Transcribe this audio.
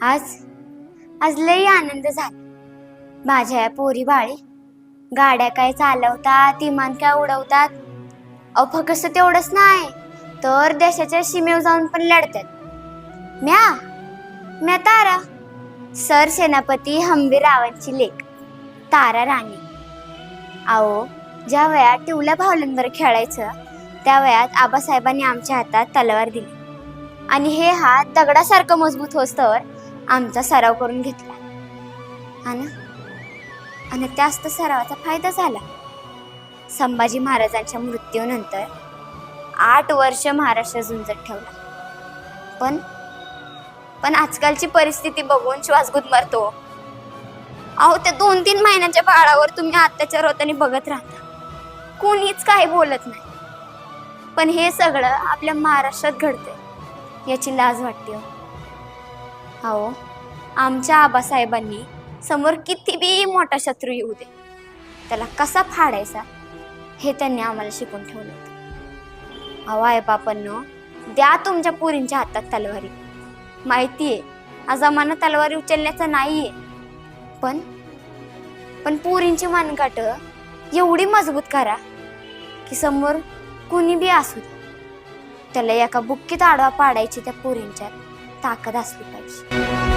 आज आज लई आनंद झाला. माझ्या या पोरी बाळी गाड्या काय चालवतात, विमान काय उडवतात. अहो फक्त तेवढंच नाही तर देशाच्या सीमेवर जाऊन पण लढतात. म्या तारा, सर सेनापती हंबीररावांची लेक तारा राणी. अहो ज्या वयात टिवल्या भावल्यांवर खेळायचं त्या वयात आबासाहेबांनी आमच्या हातात तलवार दिली आणि हे हात दगडासारखं मजबूत होस्तवर आमचा सराव करून घेतला. आणि त्याच तर सरावाचा फायदा झाला. संभाजी महाराजांच्या मृत्यूनंतर 8 वर्ष महाराष्ट्र झुंजत ठेवला. पण आजकालची परिस्थिती बघून श्वास गुदमरतो. अहो त्या 2-3 महिन्याच्या बाळावर तुम्ही अत्याचार होताना बघत राहता, कोणीच काही बोलत नाही. पण हे सगळं आपल्या महाराष्ट्रात घडतंय याची लाज वाटते. अहो आमच्या आबासाहेबांनी समोर किती बी मोठा शत्रू येऊ दे त्याला कसा फाडायचा हे त्यांनी आम्हाला शिकून ठेवलं होतं. अहो आई बापांनो, द्या तुमच्या पोरींच्या हातात तलवारी. माहितीये हा जमाना तलवारी उचलण्याचा नाहीये, पण पोरींची मनगट एवढी मजबूत करा की समोर कुणी बी असू दे त्याला एका बुक्कीत आडवा पाडायची त्या पोरींच्यात ताकद असली पाहिजे.